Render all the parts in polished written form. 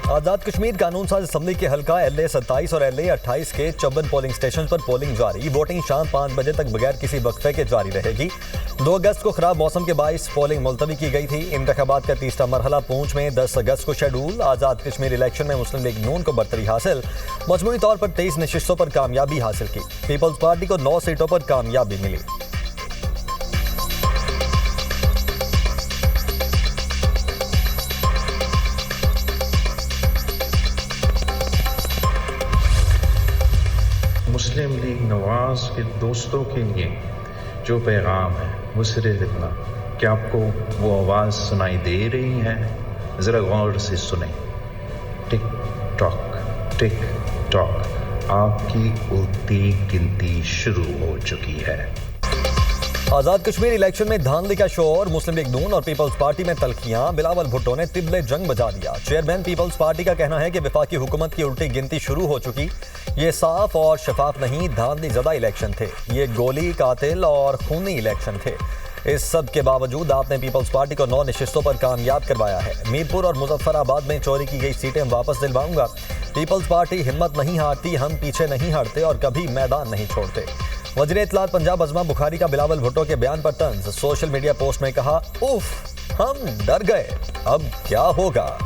आज़ाद कश्मीर कानून साज असम्बली के हल्का LA 27 और LA 28 के 54 पोलिंग स्टेशन पर पोलिंग जारी। वोटिंग शाम 5 बजे तक बगैर किसी वक्फे के जारी रहेगी। 2 अगस्त को खराब मौसम के बायस पोलिंग मुलतवी की गई थी। इंतखाबात का तीसरा मरहला पूंछ में 10 अगस्त को शेड्यूल। आज़ाद कश्मीर इलेक्शन में मुस्लिम लीग नून को बरतरी हासिल। मजमूई तौर पर 23 नशिस्तों पर कामयाबी हासिल की। पीपल्स पार्टी को 9 सीटों पर कामयाबी मिली। मुस्लिम लीग नवाज के दोस्तों के लिए जो पैगाम है वो सिर्फ इतना कि आपको वो आवाज़ सुनाई दे रही है, ज़रा गौर से सुने। टिक टॉक आपकी उल्टी गिनती शुरू हो चुकी है। आज़ाद कश्मीर इलेक्शन में धांधली का शोर। मुस्लिम लीग नून और पीपल्स पार्टी में तलखियां। बिलावल भुट्टो ने तिबले जंग बजा दिया। चेयरमैन पीपल्स पार्टी का कहना है कि वफाकी हुकूमत की उल्टी गिनती शुरू हो चुकी। ये साफ और शफाफ नहीं, धांधली ज़दा इलेक्शन थे। ये गोली, कातिल और खूनी इलेक्शन थे। इस सब के बावजूद आपने पीपल्स पार्टी को 9 नशिस्तों पर कामयाब करवाया है। मीरपुर और मुजफ्फराबाद में चोरी की गई सीटें वापस दिलवाऊंगा। पीपल्स पार्टी हिम्मत नहीं हारती, हम पीछे नहीं हटते और कभी मैदान नहीं छोड़ते। वज़ीर इत्तलात पंजाब अज़मा बुखारी का बिलावल भुट्टो के बयान पर तंज। सोशल मीडिया पोस्ट में कहा, उफ हम डर गए, अब क्या होगा।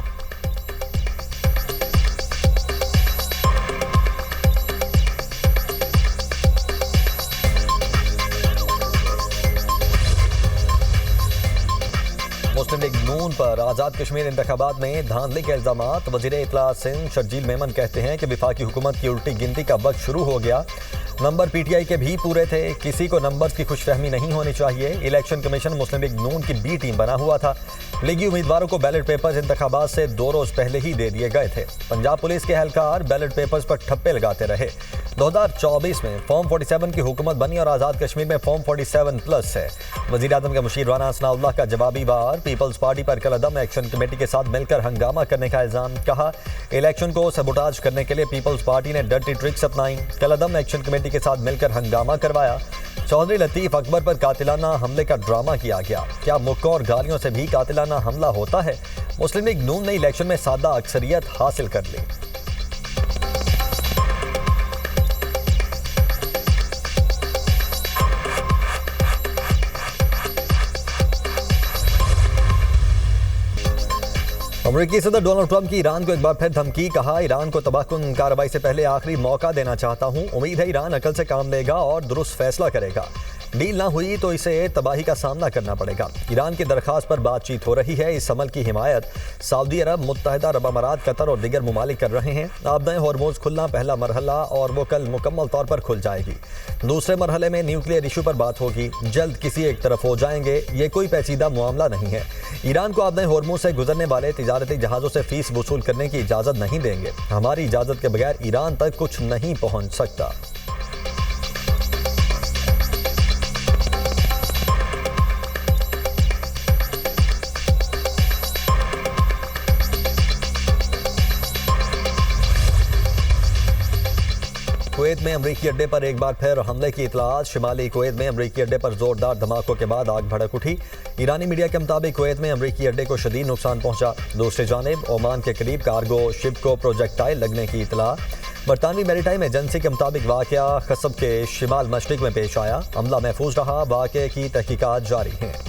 मुस्लिम लीग नून पर आज़ाद कश्मीर इंतखाबात में धांधली के इल्जामात। वज़ीर इत्तलात सिंध शर्जील मेमन कहते हैं कि वफाकी हुकूमत की उल्टी गिनती का वक्त शुरू हो गया। नंबर PTI के भी पूरे थे। किसी को नंबर्स की खुशफहमी नहीं होनी चाहिए। इलेक्शन कमीशन मुस्लिम लीग नून की B टीम बना हुआ था। लीगी उम्मीदवारों को बैलेट पेपर्स इंतखाबात से 2 रोज पहले ही दे दिए गए थे। पंजाब पुलिस के एहलकार बैलेट पेपर्स पर ठप्पे लगाते रहे। 2024 में फॉर्म 47 की हुकूमत बनी और आज़ाद कश्मीर में फॉर्म 47+ है। वज़ीर आज़म के मुशीर राना सनाउल्लाह का जवाबी वार। पीपल्स पार्टी पर कलअदम एक्शन कमेटी के साथ मिलकर हंगामा करने का इल्जाम। कहा, इलेक्शन को सबोटाज करने के लिए पीपल्स पार्टी ने डर्टी ट्रिक्स अपनाई। कलअदम एक्शन कमेटी के साथ मिलकर हंगामा करवाया। चौधरी लतीफ अकबर पर कातिलाना हमले का ड्रामा किया गया। क्या मुक्कों और गालियों से भी कातिलाना हमला होता है? मुस्लिम लीग नून ने इलेक्शन में सादा अक्सरियत हासिल कर ली। अमेरिकी सदर डोनाल्ड ट्रंप की ईरान को एक बार फिर धमकी। कहा, ईरान को तबाहकुन कार्रवाई से पहले आखिरी मौका देना चाहता हूं। उम्मीद है ईरान अकल से काम लेगा और दुरुस्त फैसला करेगा। डील ना हुई तो इसे तबाही का सामना करना पड़ेगा। ईरान की दरख्वास्त पर बातचीत हो रही है। इस अमल की हिमायत सऊदी अरब, मुत्तहिदा अरब अमारात, कतर और दीगर ममालिक कर रहे हैं। आबदाए हॉर्मोज खुलना पहला मरहला और वो कल मुकम्मल तौर पर खुल जाएगी। दूसरे मरहले में न्यूक्लियर इशू पर बात होगी। जल्द किसी एक तरफ हो जाएंगे। ये कोई पेचीदा मामला नहीं है। ईरान को आबदाए हॉर्मोज से गुजरने वाले तिजारती जहाज़ों से फीस वसूल करने की इजाज़त नहीं देंगे। हमारी इजाज़त के बगैर ईरान तक कुछ नहीं पहुँच सकता। कुवैत में अमरीकी अड्डे पर एक बार फिर हमले की इतलात। शिमाली कुवैत में अमरीकी अड्डे पर जोरदार धमाकों के बाद आग भड़क उठी। ईरानी मीडिया के मुताबिक कुवैत में अमरीकी अड्डे को शदीद नुकसान पहुंचा। दूसरी जानिब ओमान के करीब कार्गो शिप को प्रोजेक्टाइल लगने की इतला। बरतानवी मैरीटाइम एजेंसी के मुताबिक वाकया खसब के शिमाल मशरिक में पेश आया। हमला महफूज रहा। वाकये की तहकीकात जारी हैं।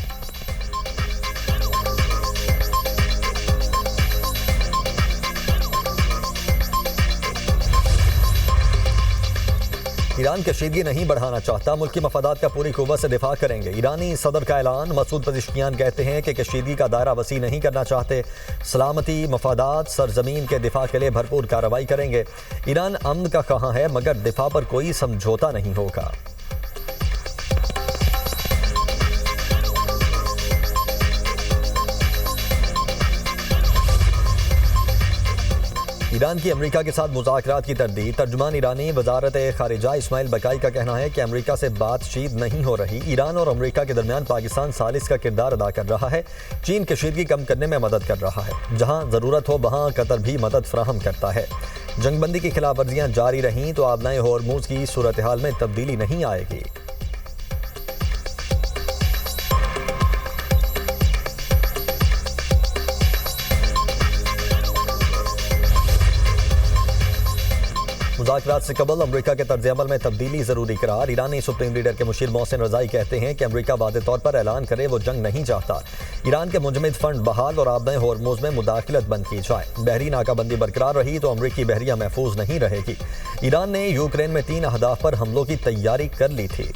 ईरान कशीदगी नहीं बढ़ाना चाहता। मुल्की मफादात का पूरी कुव्वत से दिफा करेंगे। ईरानी सदर का ऐलान। मसूद पज़िश्कियान कहते हैं कि कशीदगी का दायरा वसी नहीं करना चाहते। सलामती, मफादात, सरजमीन के दिफा के लिए भरपूर कार्रवाई करेंगे। ईरान अमन का ख्वाह है मगर दिफा पर कोई समझौता नहीं होगा। ईरान की अमेरिका के साथ मुज़ाकरात की तरदीद। तर्जुमान ईरानी वजारत खारिजा इस्माइल बकाई का कहना है कि अमेरिका से बातचीत नहीं हो रही। ईरान और अमेरिका के दरमियान पाकिस्तान सालिस का किरदार अदा कर रहा है। चीन कशीदगी कम करने में मदद कर रहा है। जहां ज़रूरत हो वहां कतर भी मदद फराहम करता है। जंगबंदी की खिलाफ वर्जियाँ जारी रहीं तो आबनाए हॉर्मुज़ की सूरत हाल में तब्दीली नहीं आएगी। मुज़ाकरात से कबल अमरीका के तर्ज अमल में तब्दीली ज़रूरी करार। ईरानी सुप्रीम लीडर के मुशीर मोहसिन रज़ाई कहते हैं कि अमरीका वाज़ेह तौर पर ऐलान करे वो जंग नहीं चाहता। ईरान के मुंजमद फंड बहाल और आबए होर्मुज़ में मुदाखलत बंद की जाए। बहरी नाकाबंदी बरकरार रही तो अमरीकी बहरिया महफूज नहीं रहेगी। ईरान ने यूक्रेन में 3 अहदाफ पर हमलों की तैयारी कर ली थी।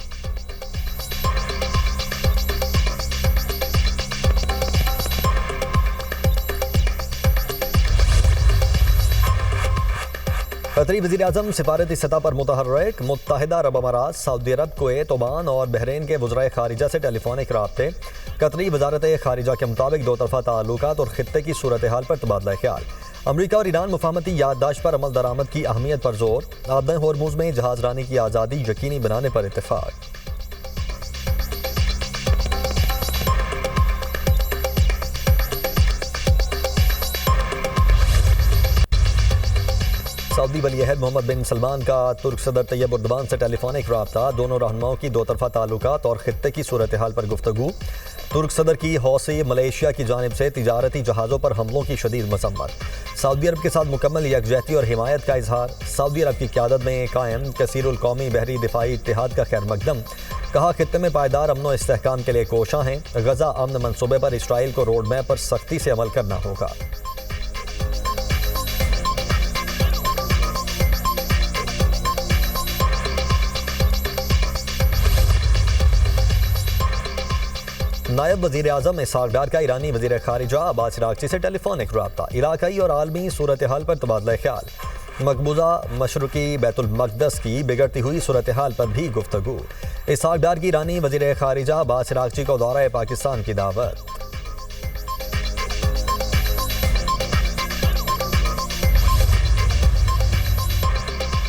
कतरी वज़ीर-ए-आज़म सिफारती सतह पर मुतहर्रिक। मुत्तहिदा अरब अमारात, सऊदी अरब, कुवैत, ओमान और बहरीन के वज़राए खारिजा से टेलीफोनिक राब्ते। कतरी वज़ारत खारिजा के मुताबिक दो तरफ़ा ताल्लुकात और खित्ते की सूरत हाल पर तबादला ख्याल। अमरीका और ईरान मुफाहमती याददाश्त पर अमल दरामद की अहमियत पर जोर। आबए होर्मुज़ में जहाज़रानी की आज़ादी यकीनी बनाने पर इत्तेफाक। सऊदी वली-ए-अहद मोहम्मद बिन सलमान का तुर्क सदर तैयब उर्दवान से टेलीफोनिक रब्ता। दोनों रहनुमाओं की दो तरफ़ा ताल्लुकात और खित्ते की सूरत हाल पर गुफ्तगू। तुर्क सदर की हौसी मलेशिया की जानिब से तिजारती जहाज़ों पर हमलों की शदीद मसम्मत। सऊदी अरब के साथ मुकम्मल यकजहती और हिमायत का इजहार। सऊदी अरब की क़यादत में कायम कसीरुल कौमी बहरी दिफाई इत्तेहाद का खैर मकदम। कहा खित्ते में पायदार अमन व इस्तेहकाम के लिए कोशां हैं। गजा अमन मनसूबे पर इसराइल को रोड मैप पर सख्ती से अमल करना होगा। नायब वज़ीर आज़म इसहाक डार का ईरानी वज़ीर खारिजा अब्बास अराग़ची से टेलीफोनिक रब्ता। इलाकाई और आलमी सूरत हाल पर तबादला ख्याल। मकबूजा मशरक़ी बैतुल मक़दस की बिगड़ती हुई सूरत हाल पर भी गुफ्तगू। इसहाक डार की ईरानी वज़ीर खारिजा अब्बास अराग़ची को दौरा पाकिस्तान की दावत।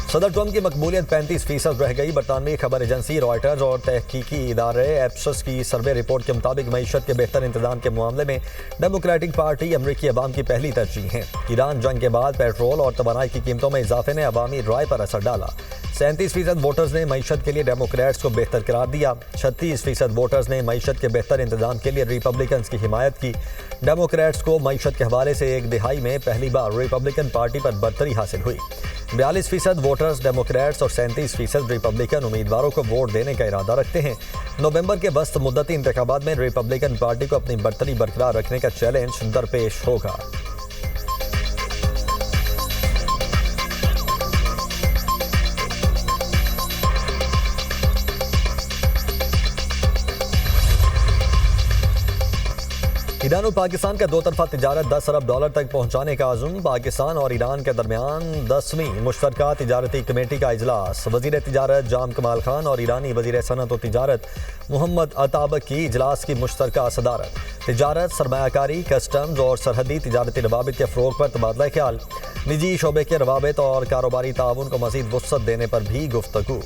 सदर ट्रम्प की मकबूलियत 35% रह गई। बरतानवी खबर एजेंसी रॉयटर्स और तहकीकी इदारे एप्सस की सर्वे रिपोर्ट के मुताबिक मईशत के बेहतर इंतजाम के मामले में डेमोक्रेटिक पार्टी अमरीकी अवाम की पहली तरजीह है। ईरान जंग के बाद पेट्रोल और तवानाई की कीमतों में इजाफे ने अवामी राय पर असर डाला। 37% वोटर्स ने मईशत के लिए डेमोक्रेट्स को बेहतर करार दिया। 36% वोटर्स ने मईशत के बेहतर इंतजाम के लिए रिपब्लिकन्स की हिमायत की। डेमोक्रेट्स को मईशत के हवाले से एक दिहाई में पहली बार रिपब्लिकन पार्टी पर बरतरी हासिल हुई। 42% वोटर्स डेमोक्रेट्स और 37% रिपब्लिकन उम्मीदवारों को वोट देने का इरादा रखते हैं। नवंबर के वस्त मुद्दती इंतखाबात में रिपब्लिकन पार्टी को अपनी बरतरी बरकरार रखने का चैलेंज दरपेश होगा। ईरान और पाकिस्तान का दो तरफा तिजारत $10 अरब तक पहुंचाने का आज़म। पाकिस्तान और ईरान के दरमियान 10वीं मुश्तरका तिजारती कमेटी का इजलास। वज़ीर तिजारत जाम कमाल खान और ईरानी वज़ीर सनअत व तिजारत मोहम्मद अताबक की इजलास की मुश्तरका सदारत। तिजारत, सरमायाकारी, कस्टम्स और सरहदी तिजारती रवाबित के फ़रोग़ पर तबादला ख्याल। निजी शोबे के रवाबित और कारोबारी ताउन को मज़ीद वुसअत देने पर भी गुफ्तगू।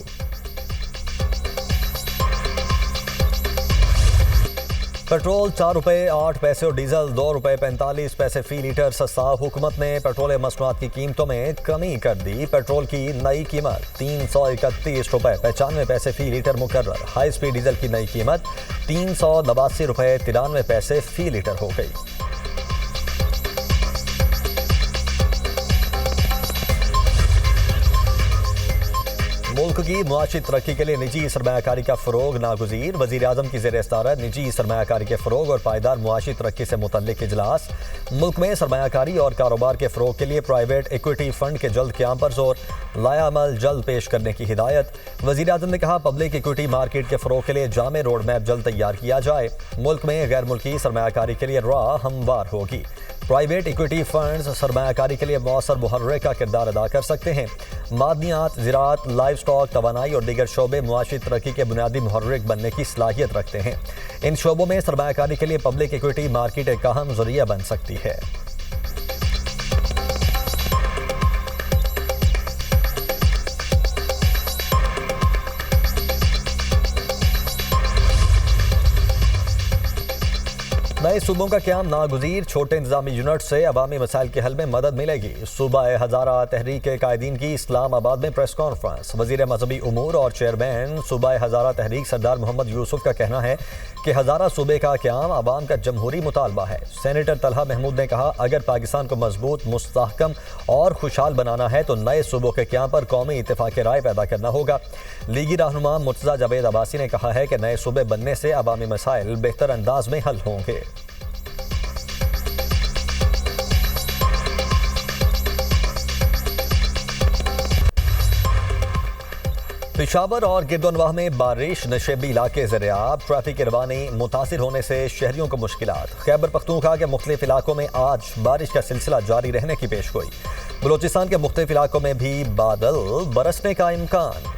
पेट्रोल ₹4.08 और डीजल ₹2.45 फी लीटर सस्ता। हुकूमत ने पेट्रोल मसनूआत की कीमतों में कमी कर दी। पेट्रोल की नई कीमत ₹331.95 फी लीटर मुकर्रर। हाई स्पीड डीजल की नई कीमत ₹389.93 फी लीटर हो गई। मुल्क की मुआशी तरक्की के लिए निजी सरमायाकारी का फ़रोग़ नागुज़ीर। वज़ीर आज़म की ज़ेर सदारत निजी सरमायाकारी के फ़रोग़ और पायदार मुआशी तरक्की से मुतल्लिक़ इजलास। मुल्क में सरमायाकारी और कारोबार के फ़रोग़ के लिए प्राइवेट इक्विटी फ़ंड के जल्द क़याम पर जोर। लाया अमल जल्द पेश करने की हिदायत। वज़ीर आज़म ने कहा पब्लिक इक्विटी मार्केट के फ़रोग़ के लिए जामे रोड मैप जल्द तैयार किया जाए। मुल्क में गैर मुल्की सरमायाकारी के लिए राह हमवार होगी। प्राइवेट इक्विटी फंड्स सरमायाकारी के लिए मौसर मुहर्रिक का किरदार अदा कर सकते हैं। मादनियात, ज़राअत, लाइव स्टॉक, तवानाई और दीगर शोबे मुआशी तरक्की के बुनियादी मुहर्रिक बनने की सलाहियत रखते हैं। इन शोबों में सरमायाकारी के लिए पब्लिक इक्विटी मार्केट एक अहम ज़रिया बन सकती है। नए सूबों का क्याम नागुज़ीर, छोटे इंतजामी यूनिट से अवामी मसाइल के हल में मदद मिलेगी। सूबा हज़ारा तहरीक कायदीन की इस्लामाबाद में प्रेस कॉन्फ्रेंस। वज़ीर मजहबी उमूर और चेयरमैन सूबा हज़ारा तहरीक सरदार मोहम्मद यूसुफ का कहना है कि हज़ारा सूबे का क्याम अवाम का जमहूरी मुतालबा है। सेनेटर तलहा महमूद ने कहा, अगर पाकिस्तान को मजबूत, मुस्तहकम और खुशहाल बनाना है तो नए सूबों के क्याम पर कौमी इत्तेफाक राय पैदा करना होगा। लीगी रहनुमा मुर्तज़ा जावेद अब्बासी ने कहा है कि नए सूबे बनने से अवामी मसाइल बेहतर अंदाज में हल होंगे। पेशावर और गिरदोनवाह में बारिश, नशेबी इलाके ज़रियाब, ट्रैफिक रवानी मुतासिर होने से शहरियों को मुश्किलात। खैबर पख्तूनख्वा के मुख्तलिफ इलाकों में आज बारिश का सिलसिला जारी रहने की पेशगोई। बलोचिस्तान के मुख्तलिफ इलाकों में भी बादल बरसने का इम्कान।